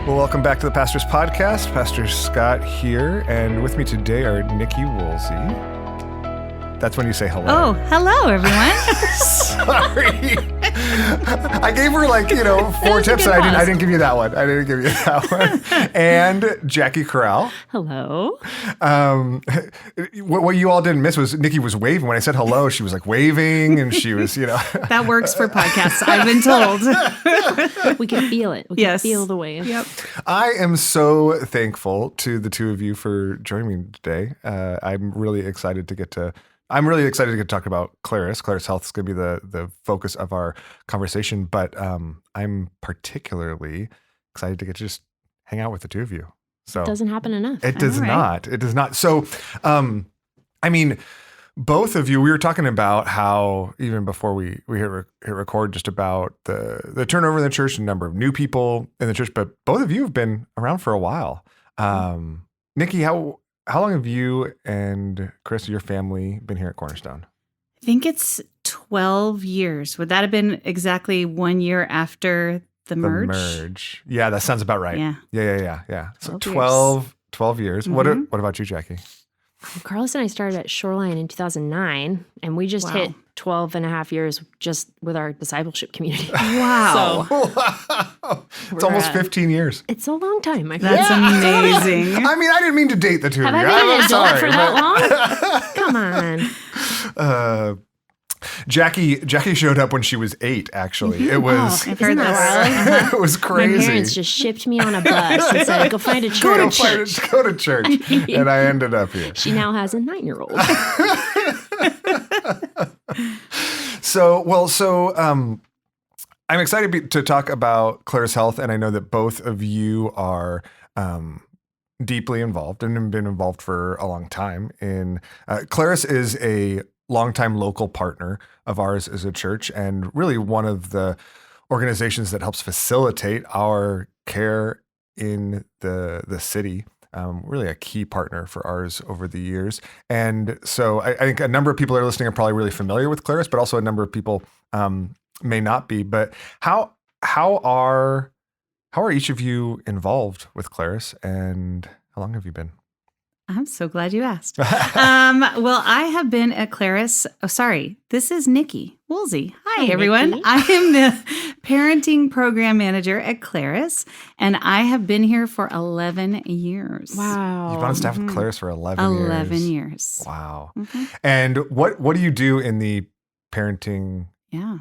Well, welcome back to the Pastor's Podcast. Pastor Scott here, and with me today are Niki Woolsey. That's when you say hello. Oh, hello, everyone. Sorry. I gave her 4 tips, and I didn't give you that one. And Jacy Corral. Hello. What you all didn't miss was Niki was waving. When I said hello, she was waving, and she was, That works for podcasts, I've been told. We can feel it. We can feel the wave. Yep. I am so thankful to the two of you for joining me today. I'm really excited to get to talk about Claris. Claris Health is going to be the focus of our conversation, but I'm particularly excited to get to just hang out with the two of you. So It doesn't happen enough. It does not. It does not. So, both of you, we were talking about how even before we hit record, just about the turnover in the church and number of new people in the church, but both of you have been around for a while. Niki, how long have you and Chris, your family, been here at Cornerstone? I think it's 12 years. Would that have been exactly 1 year after the merge? Yeah, that sounds about right. Yeah. So 12 years. Mm-hmm. What about you, Jacy? Carlos and I started at Shoreline in 2009, and we just hit 12 and a half years just with our discipleship community. Wow. It's almost 15 years. It's a long time, my friend. That's amazing. I didn't mean to date the two of you. Have I been an adult for that long? Come on. Jacy showed up when she was 8, actually. Mm-hmm. It was I've heard that. it was crazy. My parents just shipped me on a bus and said, go find a church. Go to church. And I ended up here. She now has a 9-year-old. So I'm excited to talk about Claris Health, and I know that both of you are deeply involved and have been involved for a long time. Claris is a longtime local partner of ours as a church, and really one of the organizations that helps facilitate our care in the city. Really a key partner for ours over the years. And so I think a number of people that are listening are probably really familiar with Claris, but also a number of people may not be. But how are each of you involved with Claris, and how long have you been? I'm so glad you asked. Well, I have been at Claris. Oh, sorry. This is Niki Woolsey. Hi, everyone. Niki. I am the parenting program manager at Claris, and I have been here for 11 years. Wow. You've been on staff with Claris for 11 years. 11 years. Wow. Mm-hmm. And what do you do in the parenting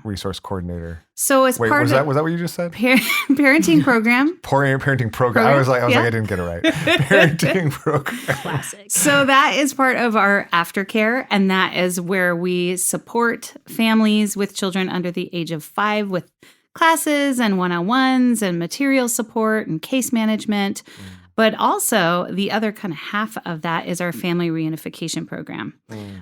resource coordinator? So as Wait, part was of that what you just said? parenting program. Parenting program. I was like, I didn't get it right. Parenting program. Classic. So that is part of our aftercare, and that is where we support families with children under the age of 5 with classes and one-on-ones and material support and case management. But also the other kind of half of that is our family reunification program,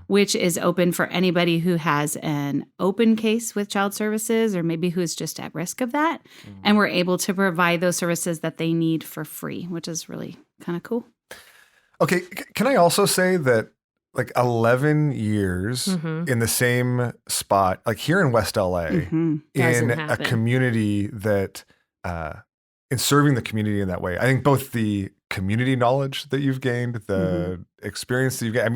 which is open for anybody who has an open case with child services or maybe who is just at risk of that. And we're able to provide those services that they need for free, which is really kind of cool. Okay. Can I also say that 11 years in the same spot, like here in West LA, in a community that, in serving the community in that way, I think both the community knowledge that you've gained, the experience that you've got,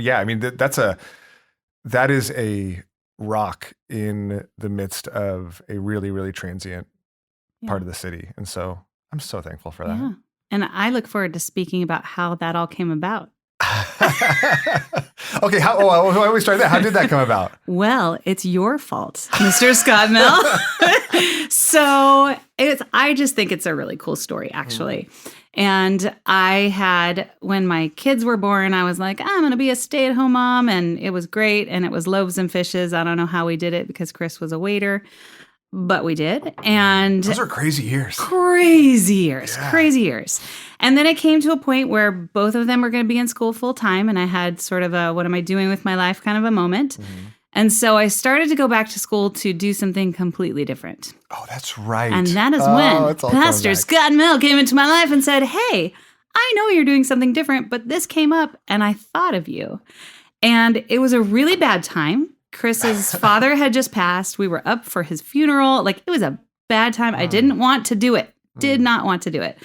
that is a rock in the midst of a really, really transient part of the city. And so I'm so thankful for that. Yeah. And I look forward to speaking about how that all came about. Okay, why don't we start there? How did that come about? Well, it's your fault, Mr. Scott Mill. So I just think it's a really cool story, actually. And when my kids were born, I was like, I'm going to be a stay-at-home mom. And it was great. And it was loaves and fishes. I don't know how we did it because Chris was a waiter. But we did. And those are crazy years. Crazy years. And then it came to a point where both of them were going to be in school full time. And I had sort of a, what am I doing with my life kind of a moment. And so I started to go back to school to do something completely different. Oh, that's right. And that is when Pastor Scott Mill came into my life and said, hey, I know you're doing something different, but this came up and I thought of you. And it was a really bad time. Chris's father had just passed. We were up for his funeral. It was a bad time. I didn't want to do it. Did not want to do it.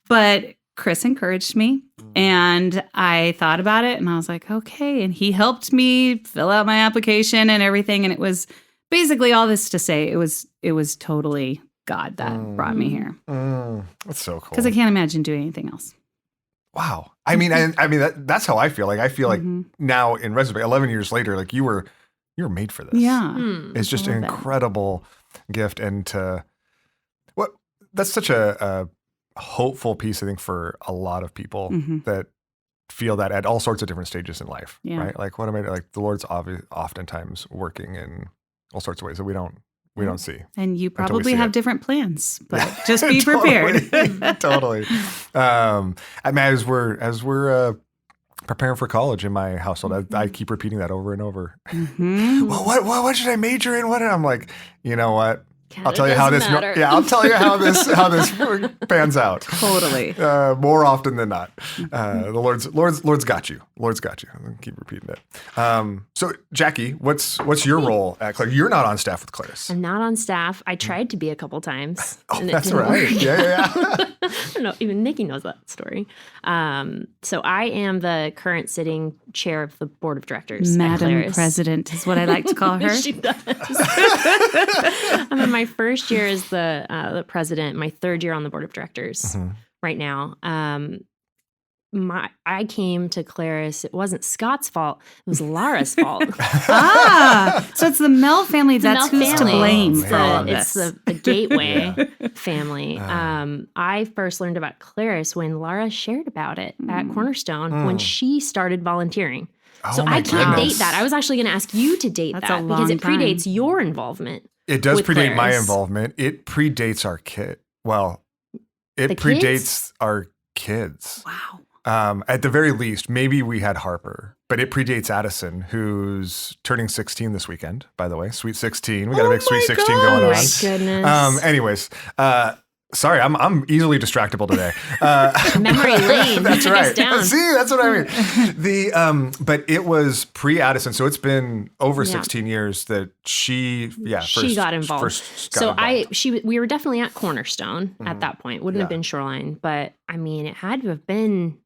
But Chris encouraged me, and I thought about it, and I was like, okay. And he helped me fill out my application and everything. And it was basically all this to say it was totally God that brought me here. That's so cool. Because I can't imagine doing anything else. Wow. I mean, that's how I feel. Like I feel like now in retrospect, 11 years later, like you were made for this. Yeah. It's just an incredible gift, and that's such a hopeful piece, I think, for a lot of people that feel that at all sorts of different stages in life, right? Like what am I like? The Lord's oftentimes working in all sorts of ways that we don't see. And you probably have different plans, but just be prepared. Totally. I mean, as we're preparing for college in my household, I keep repeating that over and over. Well, what should I major in? What? And I'm like, you know what? I'll tell you how this. I'll tell you how this pans out. Totally. More often than not, the Lord's got you. Lord's got you. I'll keep repeating it. So, Jackie, what's your role at Claris? You're not on staff with Claris. I'm not on staff. I tried to be a couple times. Oh, that's right. Yeah. I don't know. Even Nikki knows that story. So I am the current sitting chair of the board of directors. Madam President is what I like to call her. She does. I'm in my first year as the president, my third year on the board of directors right now. I came to Claris. It wasn't Scott's fault. It was Laura's fault. So it's the Mel family. That's who's to blame for all of this. It's the Gateway family. I first learned about Claris when Laura shared about it at Cornerstone when she started volunteering. So I can't date that. I was actually going to ask you to date that because it predates your involvement. It does predate Claris. my involvement. It predates our kid. Well, it predates our kids. Wow. At the very least, maybe we had Harper, but it predates Addison, who's turning 16 this weekend, by the way. Sweet 16. We got a big Sweet 16 going on. My goodness. Anyways, sorry, I'm easily distractible today. Memory lane. That's right. Down. See, that's what I mean. But it was pre-Addison, so it's been over 16 years that she got involved. We were definitely at Cornerstone at that point. Wouldn't have been Shoreline, but I mean, it had to have been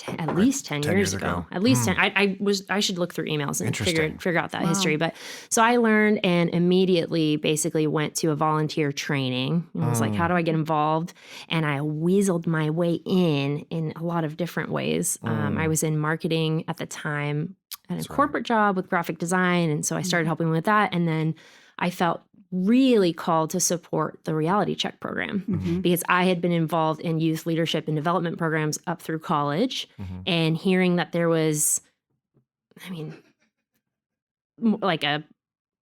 at least 10 years ago. At least 10. I should look through emails and figure out that history. But so I learned and immediately basically went to a volunteer training and was like, how do I get involved? And I weaseled my way in a lot of different ways. I was in marketing at the time at a corporate job with graphic design. And so I started helping with that. And then I felt really called to support the Reality Check program because I had been involved in youth leadership and development programs up through college and hearing that there was, I mean, like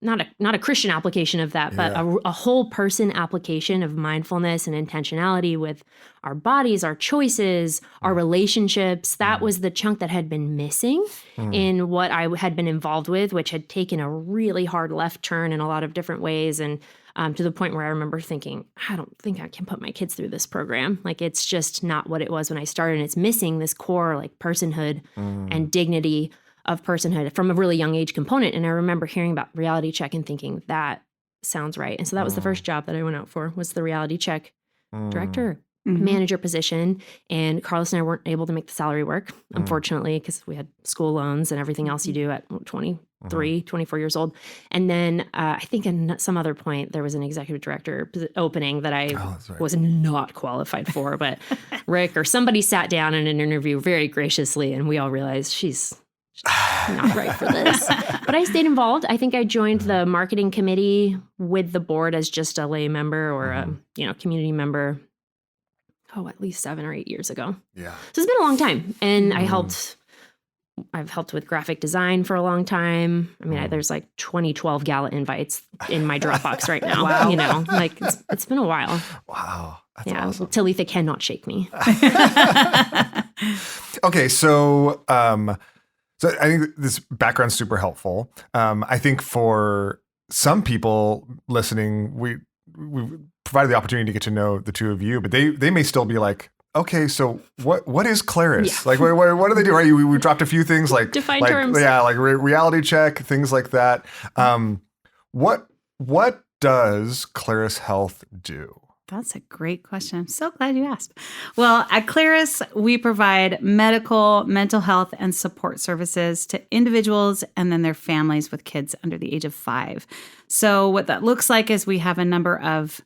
not a Christian application of that, but a whole person application of mindfulness and intentionality with our bodies, our choices, our relationships. That was the chunk that had been missing in what I had been involved with, which had taken a really hard left turn in a lot of different ways. And to the point where I remember thinking, I don't think I can put my kids through this program. Like, it's just not what it was when I started. And it's missing this core, like, personhood and dignity of personhood from a really young age component. And I remember hearing about Reality Check and thinking, that sounds right. And so that was the first job that I went out for, was the Reality Check director, manager position. And Carlos and I weren't able to make the salary work, unfortunately, because we had school loans and everything else you do at 23, 24 years old. And then I think at some other point, there was an executive director opening that I was not qualified for. But Rick or somebody sat down in an interview very graciously, and we all realized she's not right for this. But I stayed involved. I think I joined the marketing committee with the board as just a lay member or a community member. At least 7 or 8 years ago. Yeah. So it's been a long time. And I've helped with graphic design for a long time. I mean, there's like 2012 gala invites in my Dropbox right now. Wow. Like it's been a while. Wow. That's awesome. Talitha cannot shake me. Okay. So I think this background's super helpful. I think for some people listening, we provided the opportunity to get to know the two of you, but they may still be like, okay, so what is Claris? Yeah. Like, what do they do? Right? We dropped a few things like defined terms. Yeah, like Reality Check, things like that. What does Claris Health do? That's a great question. I'm so glad you asked. Well, at Claris, we provide medical, mental health, and support services to individuals and then their families with kids under the age of 5. So what that looks like is we have a number of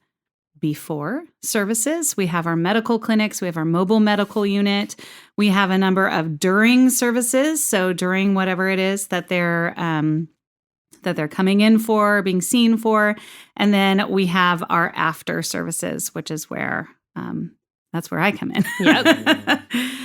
before services. We have our medical clinics. We have our mobile medical unit. We have a number of during services. So during whatever it is that they're coming in for, being seen for. And then we have our after services, which is where that's where I come in. Yep.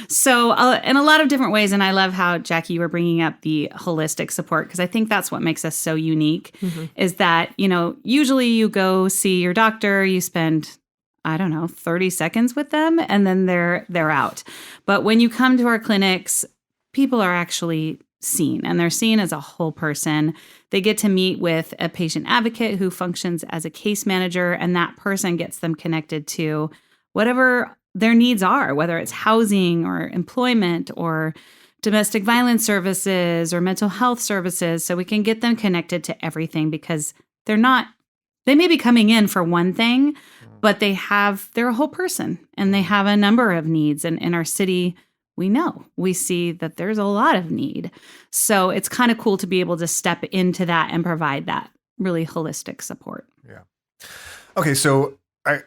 So in a lot of different ways. And I love how, Jackie, you were bringing up the holistic support, because I think that's what makes us so unique is that, usually you go see your doctor, you spend, 30 seconds with them, and then they're out. But when you come to our clinics, people are actually seen, and they're seen as a whole person. They get to meet with a patient advocate who functions as a case manager, and that person gets them connected to whatever their needs are, whether it's housing or employment or domestic violence services or mental health services. So we can get them connected to everything, because they may be coming in for one thing, but they're a whole person and they have a number of needs. And in our city, we see that there's a lot of need. So it's kind of cool to be able to step into that and provide that really holistic support. Yeah. Okay. So I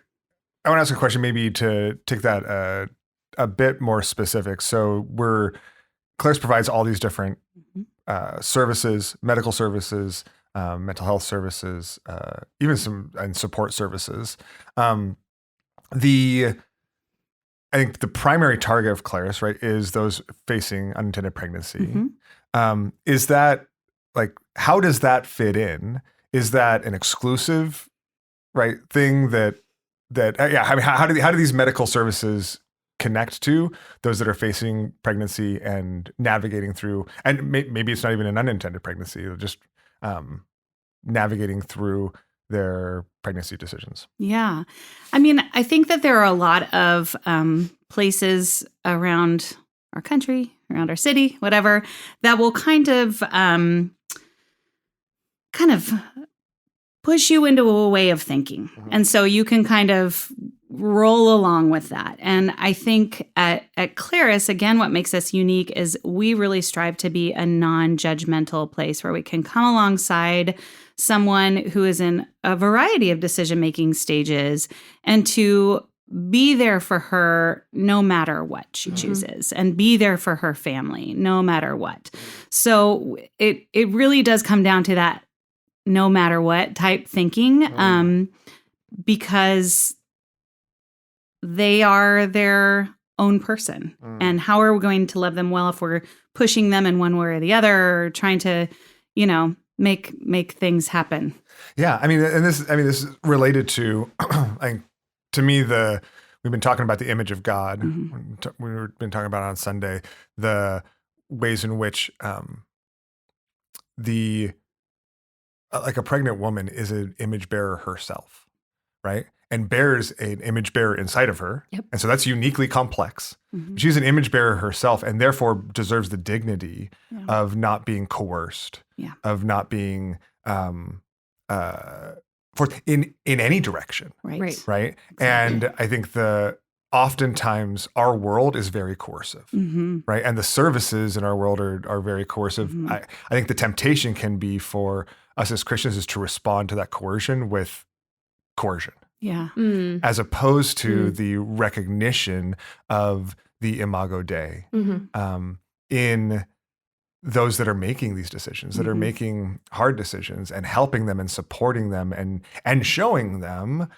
want to ask a question, maybe to take that a bit more specific. So Claris provides all these different services, medical services, mental health services, even some and support services. I think the primary target of Claris, right, is those facing unintended pregnancy. Is that how does that fit in? Is that an exclusive, right, thing how do these medical services connect to those that are facing pregnancy and navigating through, and maybe it's not even an unintended pregnancy, just navigating through their pregnancy decisions? Yeah. I think that there are a lot of places around our country, around our city, whatever, that will kind of push you into a way of thinking. And so you can kind of roll along with that. And I think at Claris, again, what makes us unique is we really strive to be a non-judgmental place where we can come alongside someone who is in a variety of decision-making stages and to be there for her no matter what she chooses, and be there for her family no matter what. So it really does come down to that no matter what type thinking, because they are their own person. And how are we going to love them well if we're pushing them in one way or the other, or trying to, make things happen? Yeah. This is related to, to me, we've been talking about the image of God. We've been talking about on Sunday, the ways in which a pregnant woman is an image bearer herself, right? And bears an image bearer inside of her. Yep. And so that's uniquely complex. She's an image bearer herself, and therefore deserves the dignity of not being coerced, of not being forced in any direction. Right. Exactly. And I think oftentimes our world is very coercive, right? And the services in our world are very coercive. I think the temptation can be for us as Christians is to respond to that coercion with coercion. Yeah. As opposed to the recognition of the imago Dei in those that are making these decisions, that are making hard decisions, and helping them and supporting them and showing them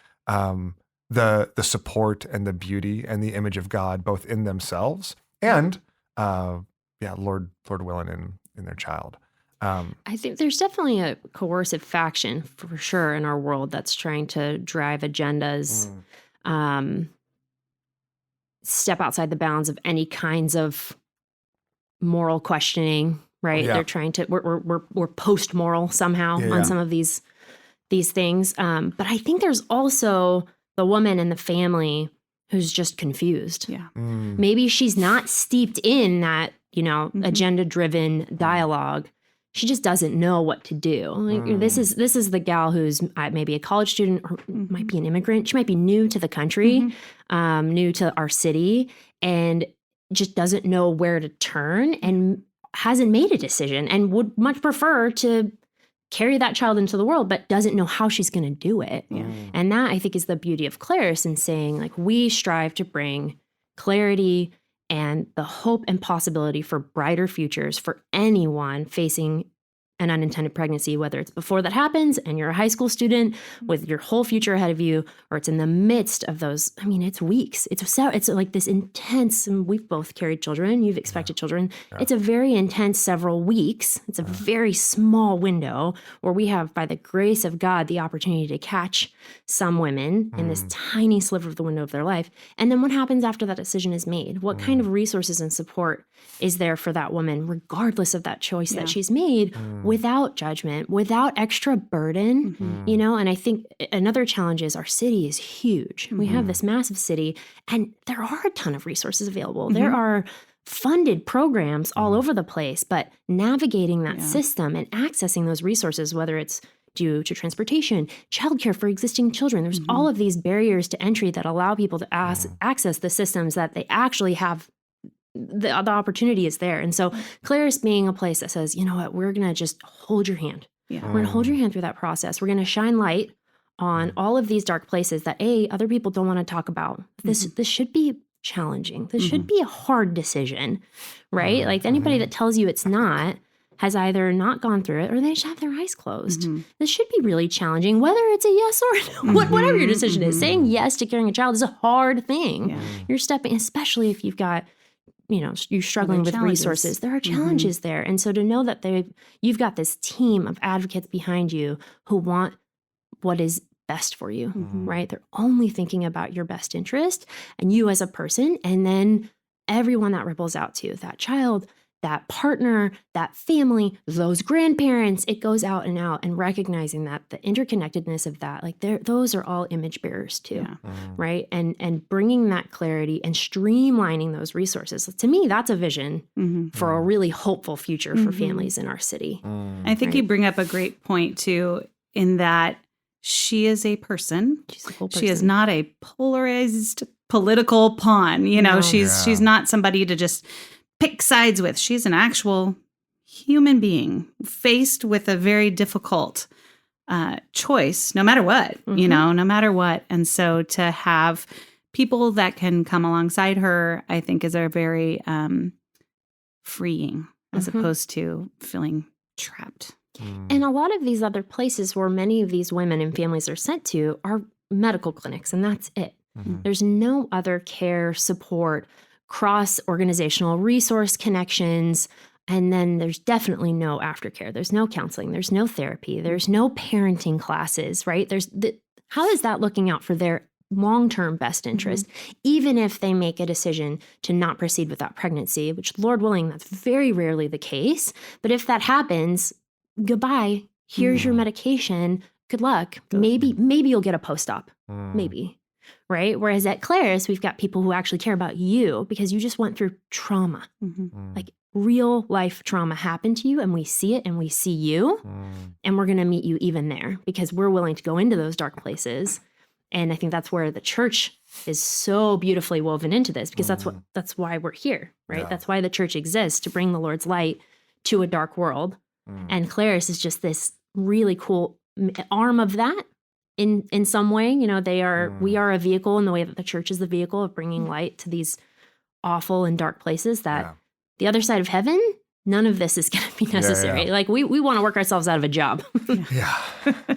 the support and the beauty and the image of God both in themselves and Lord willing in their child. I think there's definitely a coercive faction for sure in our world that's trying to drive agendas, step outside the bounds of any kinds of moral questioning, right? They're trying to, we're post-moral somehow on some of these things. But I think there's also the woman in the family who's just confused. Yeah. Maybe she's not steeped in that, agenda-driven dialogue. she just doesn't know what to do. Like, this is the gal who's maybe a college student or might be an immigrant. She might be new to the country, new to our city, and just doesn't know where to turn and hasn't made a decision and would much prefer to carry that child into the world, but doesn't know how she's going to do it. And that, I think, is the beauty of Claris in saying, like, we strive to bring clarity and the hope and possibility for brighter futures for anyone facing an unintended pregnancy, whether it's before that happens and you're a high school student with your whole future ahead of you, or it's in the midst of those. I mean, it's weeks. It's like this intense, and we've both carried children. You've expected children. Yeah. It's a very intense several weeks. It's a very small window where we have, by the grace of God, the opportunity to catch some women in this tiny sliver of the window of their life. And then what happens after that decision is made? What kind of resources and support is there for that woman, regardless of that choice that she's made, without judgment, without extra burden, you know? And I think another challenge is our city is huge. We have this massive city, and there are a ton of resources available. There are funded programs all over the place, but navigating that system and accessing those resources, whether it's due to transportation, childcare for existing children, there's all of these barriers to entry that allow people to access the systems that they actually have. The opportunity is there. And so Claris being a place that says, you know what, we're going to just hold your hand. We're going to hold your hand through that process. We're going to shine light on all of these dark places that other people don't want to talk about. This should be challenging. This should be a hard decision, right? Like anybody that tells you it's not has either not gone through it or they just have their eyes closed. This should be really challenging, whether it's a yes or no, whatever your decision is. Saying yes to carrying a child is a hard thing. You're stepping, especially if you've got, you know, you're struggling with resources. There are challenges there. And so to know that you've got this team of advocates behind you who want what is best for you, right? They're only thinking about your best interest and you as a person, and then everyone that ripples out to that child, that partner, that family, those grandparents, it goes out and out, and recognizing that the interconnectedness of that, like those are all image bearers too, right? And bringing that clarity and streamlining those resources. To me, that's a vision for a really hopeful future for families in our city. I think you bring up a great point too, in that she is a person. She's a whole person. She is not a polarized political pawn. You know, she's not somebody to just pick sides with. She's an actual human being faced with a very difficult choice, no matter what, you know, no matter what. And so to have people that can come alongside her, I think is a very freeing as opposed to feeling trapped. And a lot of these other places where many of these women and families are sent to are medical clinics, and that's it. There's no other care, support, cross-organizational resource connections, and then there's definitely no aftercare. There's no counseling. There's no therapy. There's no parenting classes, right? How is that looking out for their long-term best interest, even if they make a decision to not proceed with that pregnancy, which, Lord willing, that's very rarely the case. But if that happens, goodbye. Here's your medication. Good luck. Maybe you'll get a post-op. Maybe. Right? Whereas at Claris, we've got people who actually care about you because you just went through trauma. Like real life trauma happened to you, and we see it and we see you, and we're going to meet you even there because we're willing to go into those dark places. And I think that's where the church is so beautifully woven into this, because that's why we're here, right? Yeah. That's why the church exists, to bring the Lord's light to a dark world. And Claris is just this really cool arm of that. In some way, you know, we are a vehicle in the way that the church is the vehicle of bringing light to these awful and dark places that the other side of heaven, none of this is going to be necessary. Like we want to work ourselves out of a job.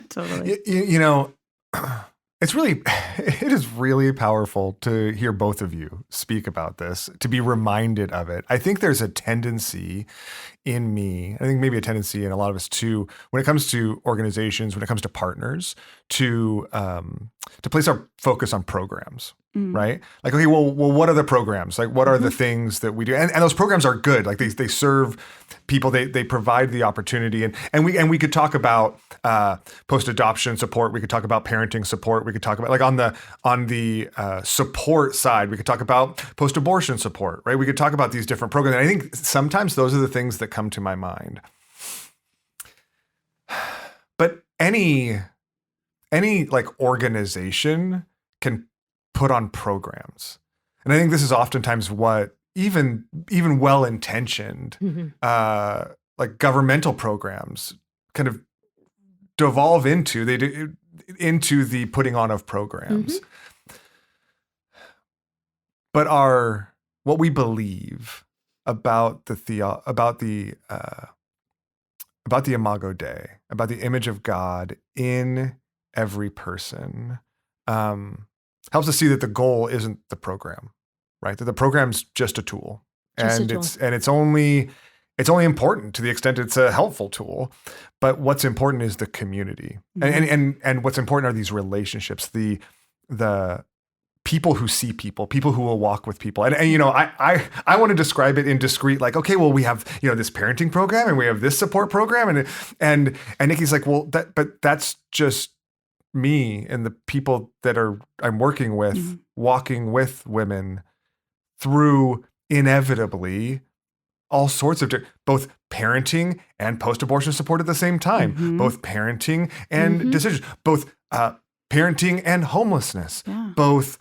Totally. You know, it is really powerful to hear both of you speak about this, to be reminded of it. I think there's a tendency in me, I think maybe a tendency in a lot of us too, when it comes to organizations, when it comes to partners, to place our focus on programs, right? Like, okay, well, what are the programs? Like, what are the things that we do? And those programs are good. Like they serve people, they provide the opportunity. And we could talk about post-adoption support. We could talk about parenting support. We could talk about, like, on the support side, we could talk about post-abortion support, right? We could talk about these different programs. And I think sometimes those are the things that come to my mind. but any like organization can put on programs. And I think this is oftentimes what even well-intentioned like governmental programs kind of devolve into the putting on of programs. But what we believe about the Imago Dei, about the image of God in every person, helps us see that the goal isn't the program, right? That the program's just a tool, it's only important to the extent it's a helpful tool. But what's important is the community, and what's important are these relationships, the people who see people who will walk with people. And I want to describe it in discrete, like, okay, well, we have, this parenting program and we have this support program. And Niki's like, well, but that's just me and the people that I'm working with, walking with women through inevitably all sorts of both parenting and post-abortion support at the same time, both parenting and decisions, both, parenting and homelessness, both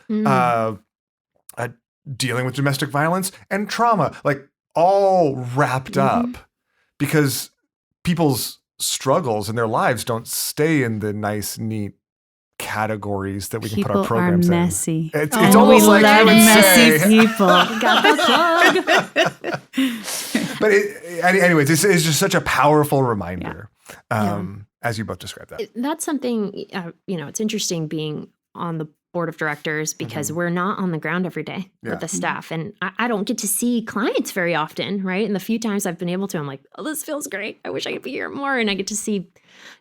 dealing with domestic violence and trauma, like all wrapped up, because people's struggles in their lives don't stay in the nice, neat categories that we can put our programs in. People are messy. It's almost like I would messy say, people. Got the plug. But anyways, it's just such a powerful reminder. As you both described that. That's something, it's interesting being on the board of directors because we're not on the ground every day with the staff. And I don't get to see clients very often, right? And the few times I've been able to, I'm like, oh, this feels great. I wish I could be here more. And I get to see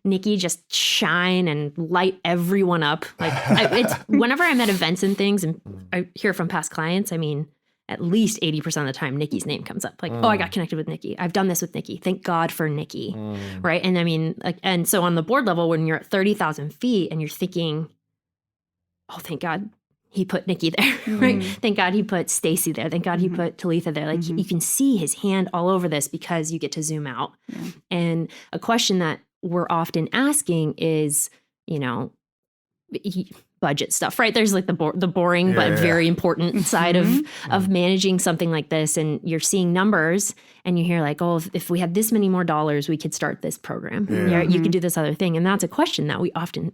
Niki just shine and light everyone up. Like it's whenever I'm at events and things and I hear from past clients, I mean, at least 80% of the time, Niki's name comes up. Like, oh, I got connected with Niki. I've done this with Niki. Thank God for Niki, right? And I mean, and so on the board level, when you're at 30,000 feet and you're thinking, oh, thank God he put Niki there, right? Thank God he put Stacy there. Thank God he put Talitha there. Like you can see his hand all over this because you get to zoom out. And a question that we're often asking is, budget stuff, right? There's like the boring but very important side of managing something like this. And you're seeing numbers and you hear like, oh, if we had this many more dollars, we could start this program. You could do this other thing. And that's a question that we often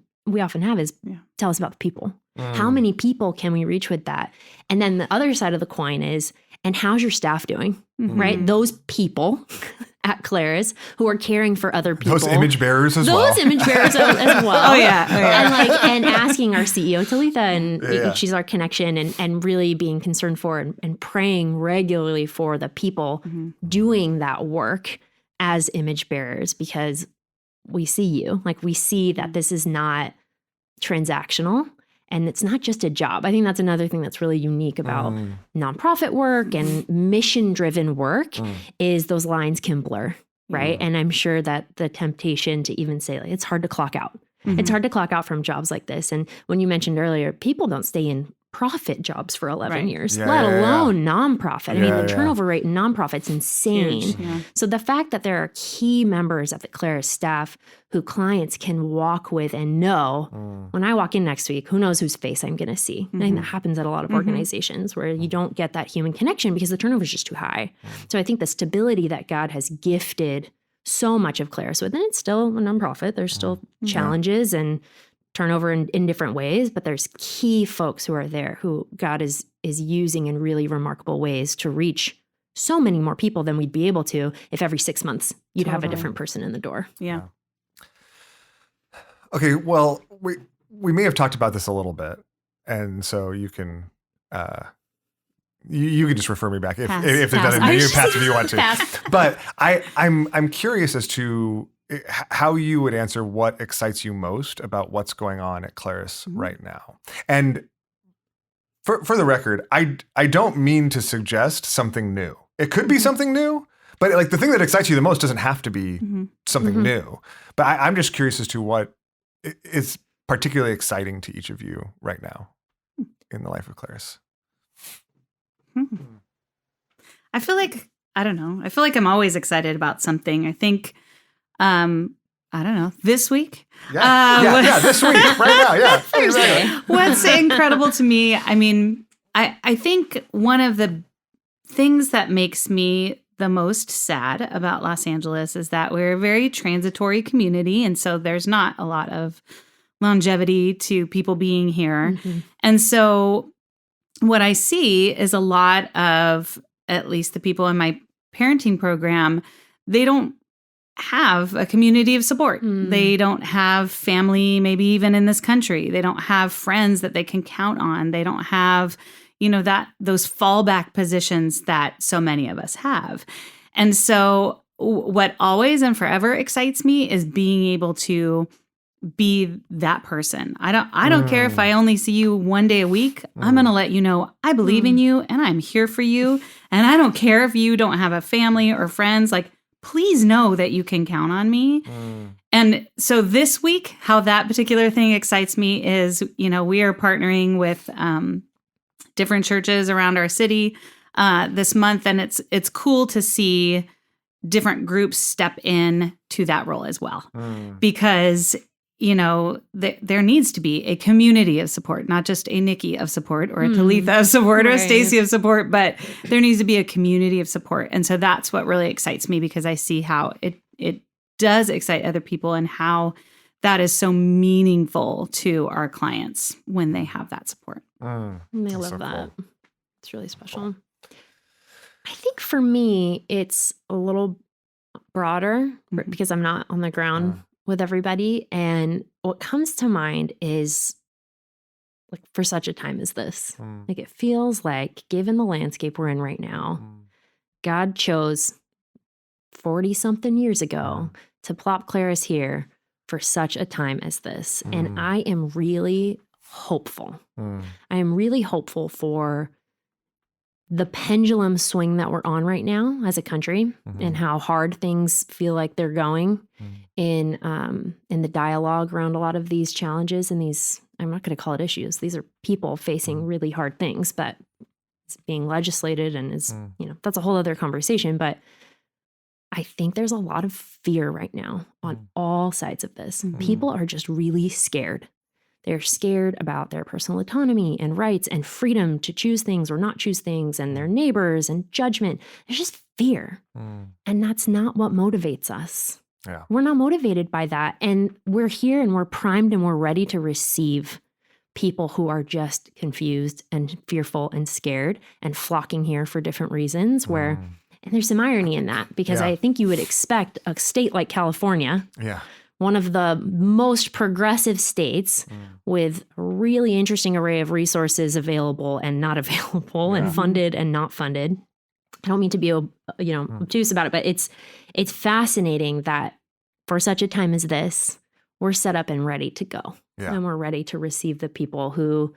have is tell us about the people. How many people can we reach with that? And then the other side of the coin is, and how's your staff doing, right? Those people at Claris who are caring for other people. Those image bearers as well. Those image bearers as well. Oh yeah. And asking our CEO, Talitha, and she's our connection, and really being concerned for and praying regularly for the people doing that work as image bearers, because we see you. Like we see that this is not transactional. And it's not just a job. I think that's another thing that's really unique about nonprofit work and mission-driven work is those lines can blur, right? And I'm sure that the temptation to even say, like, it's hard to clock out. It's hard to clock out from jobs like this. And when you mentioned earlier, people don't stay in profit jobs for 11 years, let alone nonprofit. I mean, the turnover rate in nonprofit's insane. So the fact that there are key members of the Claris staff who clients can walk with and know when I walk in next week, who knows whose face I'm going to see. I think that happens at a lot of organizations where you don't get that human connection because the turnover is just too high. So I think the stability that God has gifted so much of Claris with, and it's still a nonprofit, there's still challenges and turnover in different ways, but there's key folks who are there who God is using in really remarkable ways to reach so many more people than we'd be able to if every 6 months you'd have a different person in the door. Yeah. Okay, well, we may have talked about this a little bit, and so you can you can just refer me back if it doesn't. You can pass if you want to. But I'm curious as to how you would answer what excites you most about what's going on at Claris right now. And for the record, I don't mean to suggest something new. It could be something new, but like the thing that excites you the most doesn't have to be something new. But I'm just curious as to what is particularly exciting to each of you right now in the life of Claris. I feel like, I don't know. I feel like I'm always excited about something. I think I I don't know, this week. This week, right now, yeah. Thursday. What's incredible to me, I mean, I think one of the things that makes me the most sad about Los Angeles is that we're a very transitory community. And so there's not a lot of longevity to people being here. Mm-hmm. And so what I see is a lot of, at least the people in my parenting program, they don't have a community of support. They don't have family, maybe even in this country. They don't have friends that they can count on. They don't have, those fallback positions that so many of us have. And so what always and forever excites me is being able to be that person. I don't care if I only see you one day a week. I'm going to let you know I believe in you and I'm here for you. And I don't care if you don't have a family or friends. Like, please know that you can count on me. And so this week, how that particular thing excites me is, we are partnering with different churches around our city this month. And it's cool to see different groups step in to that role as well. Because there needs to be a community of support, not just a Niki of support or a Talitha of support or a Stacy of support, but there needs to be a community of support. And so that's what really excites me, because I see how it does excite other people and how that is so meaningful to our clients when they have that support. And I love that. Cool. It's really special. I think for me, it's a little broader because I'm not on the ground with everybody. And what comes to mind is like, for such a time as this, like it feels like, given the landscape we're in right now, God chose 40 something years ago to plop Claris here for such a time as this. And I am really hopeful. I am really hopeful for the pendulum swing that we're on right now as a country and how hard things feel like they're going in the dialogue around a lot of these challenges and these, I'm not going to call it issues. These are people facing really hard things, but it's being legislated and is, that's a whole other conversation. But I think there's a lot of fear right now on all sides of this. People are just really scared. They're scared about their personal autonomy and rights and freedom to choose things or not choose things and their neighbors and judgment. There's just fear. And that's not what motivates us. Yeah. We're not motivated by that. And we're here and we're primed and we're ready to receive people who are just confused and fearful and scared and flocking here for different reasons where, and there's some irony in that because I think you would expect a state like California, one of the most progressive states with a really interesting array of resources available and not available and funded and not funded. I don't mean to be, obtuse about it, but it's fascinating that for such a time as this, we're set up and ready to go. And we're ready to receive the people who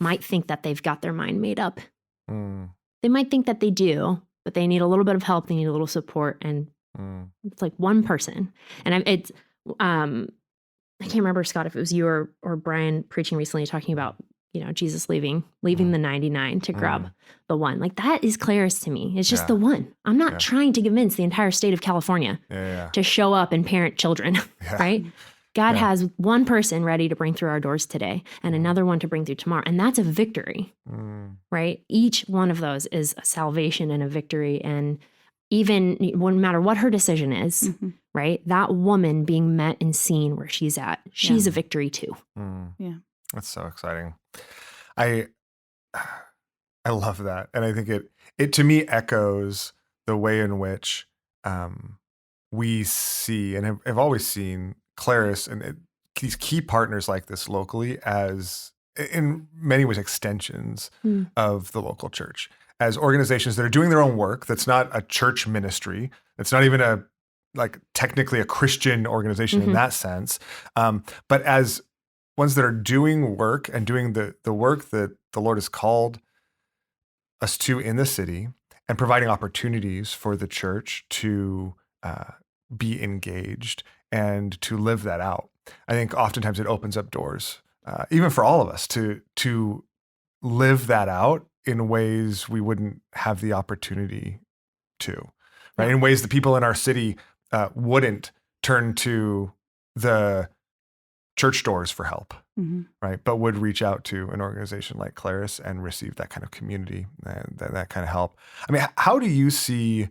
might think that they've got their mind made up. They might think that they do, but they need a little bit of help. They need a little support. And it's like one person. And I can't remember, Scott, if it was you or Brian preaching recently talking about, Jesus leaving the 99 to grab the one. Like that is Claris to me. It's just the one. I'm not trying to convince the entire state of California to show up and parent children, right? God has one person ready to bring through our doors today and another one to bring through tomorrow. And that's a victory, right? Each one of those is a salvation and a victory. And even no matter what her decision is, right? That woman being met and seen where she's at, she's a victory too. Yeah. That's so exciting. I love that. And I think it to me echoes the way in which we see and have always seen Claris and these key partners like this locally as in many ways extensions of the local church, as organizations that are doing their own work. That's not a church ministry. It's not even technically a Christian organization in that sense. But as ones that are doing work and doing the work that the Lord has called us to in the city and providing opportunities for the church to be engaged and to live that out. I think oftentimes it opens up doors, even for all of us to live that out in ways we wouldn't have the opportunity to, right? In ways that people in our city wouldn't turn to the church doors for help, Mm-hmm. right? But would reach out to an organization like Claris and receive that kind of community and that kind of help. I mean, how do you see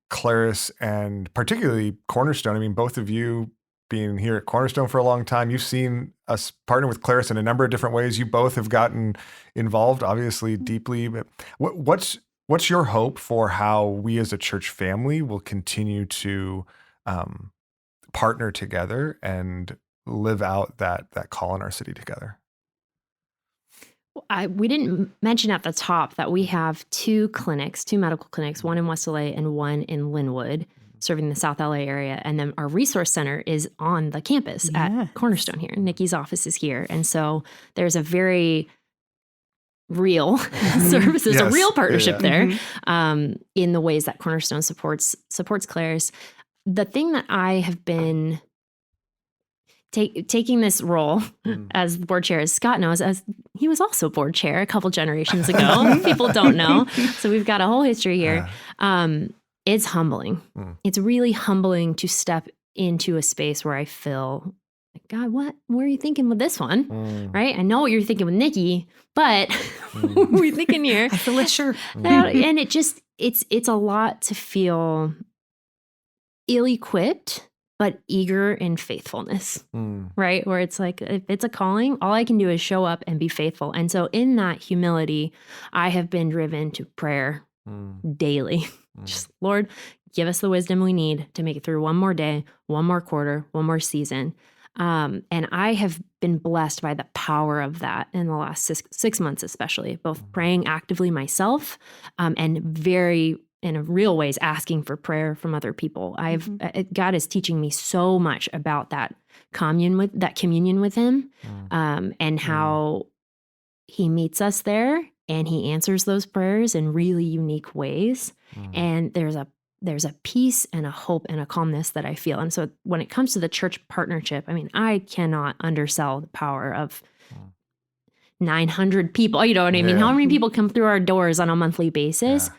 Claris and particularly Cornerstone? I mean, both of you being here at Cornerstone for a long time, you've seen us partner with Claris in a number of different ways. You both have gotten involved, obviously, deeply. But what's your hope for how we as a church family will continue to partner together and live out that call in our city together? We didn't mention at the top that we have two medical clinics, one in West LA and one in Linwood, serving the South LA area. And then our resource center is on the campus at Cornerstone here. Niki's office is here. And so there's a very real service. There's a real partnership there in the ways that Cornerstone supports Claris. The thing that I have been taking this role as board chair, as Scott knows, as he was also board chair a couple generations ago. People don't know. So we've got a whole history here. It's humbling. It's really humbling to step into a space where I feel like, God, what were you thinking with this one? Right? I know what you're thinking with Niki, but what were you thinking here? I feel like, sure. And it's a lot to feel ill-equipped, but eager in faithfulness, right? Where it's like, if it's a calling, all I can do is show up and be faithful. And so in that humility, I have been driven to prayer daily. Just, Lord, give us the wisdom we need to make it through one more day, one more quarter, one more season. And I have been blessed by the power of that in the last six months, especially, both praying actively myself and very in a real ways asking for prayer from other people. God is teaching me so much about that communion with him, and how he meets us there and he answers those prayers in really unique ways. And there's a peace and a hope and a calmness that I feel. And so when it comes to the church partnership, I mean, I cannot undersell the power of 900 people. You know what I mean? How many people come through our doors on a monthly basis?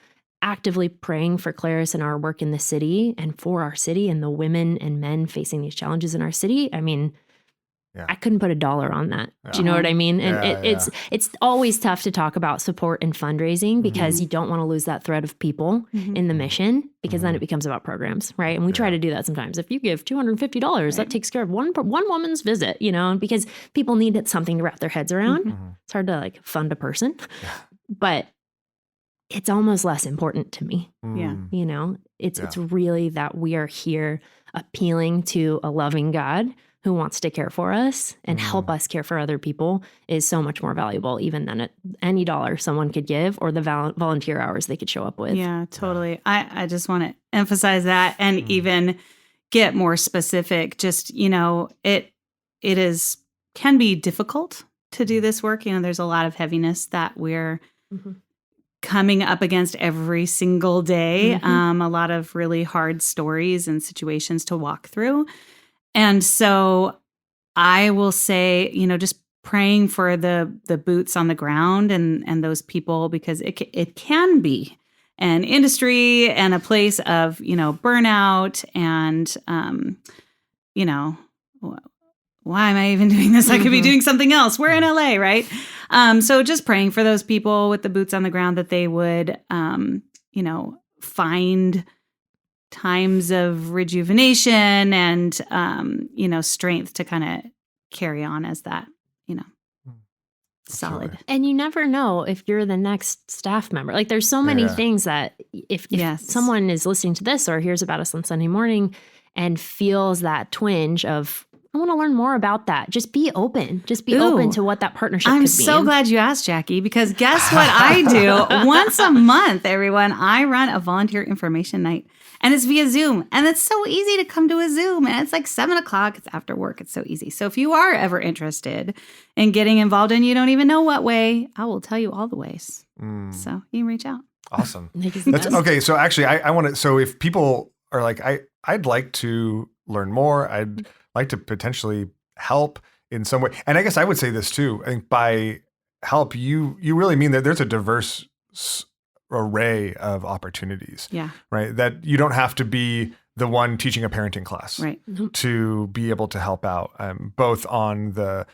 Actively praying for Claris and our work in the city and for our city and the women and men facing these challenges in our city. I mean, I couldn't put a dollar on that. Do you know what I mean? And it's always tough to talk about support and fundraising because you don't want to lose that thread of people in the mission, because then it becomes about programs, right? And we try to do that sometimes. If you give $250, that takes care of one woman's visit, because people need something to wrap their heads around. It's hard to like fund a person, but it's almost less important to me. It's really that we are here appealing to a loving God who wants to care for us and help us care for other people is so much more valuable even than any dollar someone could give or the volunteer hours they could show up with. Yeah, totally. I just want to emphasize that and even get more specific. Just, it can be difficult to do this work. There's a lot of heaviness that we're coming up against every single day. A lot of really hard stories and situations to walk through. And so I will say, just praying for the boots on the ground and those people, because it can be an industry and a place of, burnout and, why am I even doing this? I could be doing something else. We're in LA, right? So just praying for those people with the boots on the ground that they would, find times of rejuvenation and, strength to kind of carry on as that, solid. And you never know if you're the next staff member. Like there's so many things that if someone is listening to this or hears about us on Sunday morning and feels that twinge of, I want to learn more about that. Just be open. Just be open to what that partnership could be. I'm so glad you asked, Jackie, because guess what I do? Once a month, everyone, I run a volunteer information night. And it's via Zoom. And it's so easy to come to a Zoom. And it's like 7:00. It's after work. It's so easy. So if you are ever interested in getting involved and you don't even know what way, I will tell you all the ways. So you can reach out. Awesome. Okay. So actually, I want to, so if people are like, I'd like to learn more. I'd like to potentially help in some way. And I guess I would say this too. I think by help, you really mean that there's a diverse array of opportunities. Yeah. Right. That you don't have to be the one teaching a parenting class, right, to be able to help out both on the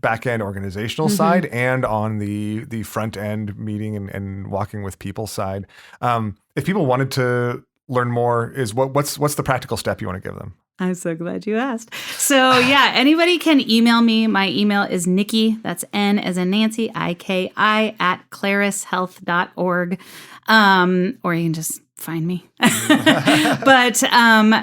back end organizational side and on the front end meeting and walking with people side. If people wanted to learn more, what's the practical step you want to give them? I'm so glad you asked. So anybody can email me. My email is Niki, that's N as in Nancy, IKI @clarishealth.org. Or you can just find me. But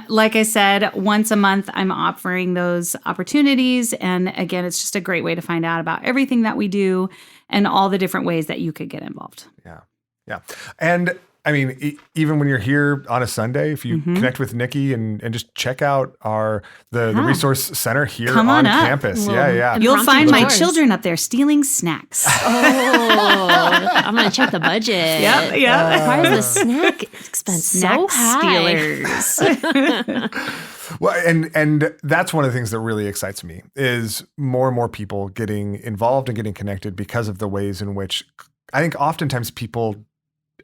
like I said, once a month, I'm offering those opportunities. And again, it's just a great way to find out about everything that we do and all the different ways that you could get involved. Yeah. And I mean, even when you're here on a Sunday, if you connect with Niki and just check out the resource center here on campus. Well, you'll find my children up there stealing snacks. I'm going to check the budget. Yeah. Why is the snack expense so high? Stealers. Well, and that's one of the things that really excites me is more and more people getting involved and getting connected because of the ways in which I think oftentimes people,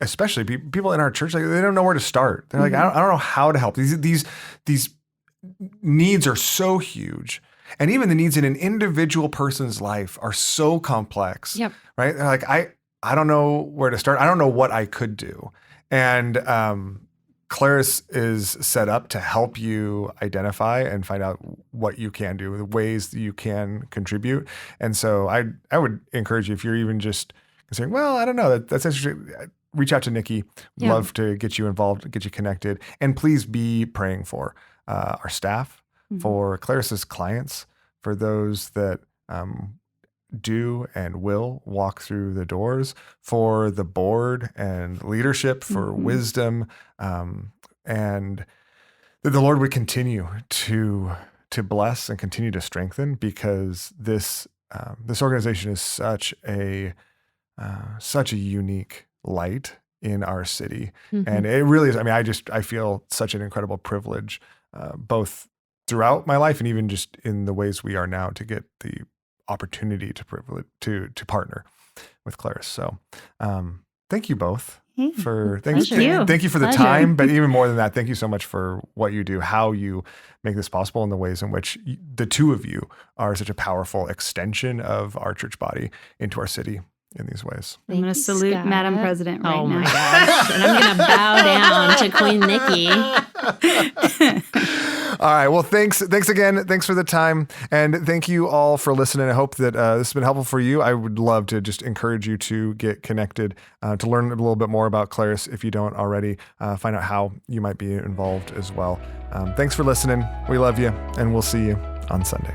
especially people in our church, like they don't know where to start. They're like, I don't know how to help. These needs are so huge. And even the needs in an individual person's life are so complex, right? They're like, I don't know where to start. I don't know what I could do. And Claris is set up to help you identify and find out what you can do, the ways that you can contribute. And so I would encourage you, if you're even just saying, well, I don't know, that's interesting, reach out to Niki. Love to get you involved, get you connected. And please be praying for our staff, for Claris's clients, for those that do and will walk through the doors, for the board and leadership, for wisdom, and that the Lord would continue to bless and continue to strengthen, because this organization is such a unique light in our city. And it really is. I mean, I feel such an incredible privilege, both throughout my life and even just in the ways we are now, to get the opportunity to partner with Claris. So, thank you both thank you for the time, but even more than that, thank you so much for what you do, how you make this possible, and the ways in which the two of you are such a powerful extension of our church body into our city in these ways. I'm going to salute Scott. Madam President right now. Oh my gosh. And I'm going to bow down to Queen Niki. All right. Well, thanks again. Thanks for the time. And thank you all for listening. I hope that this has been helpful for you. I would love to just encourage you to get connected, to learn a little bit more about Claris if you don't already, find out how you might be involved as well. Thanks for listening. We love you, and we'll see you on Sunday.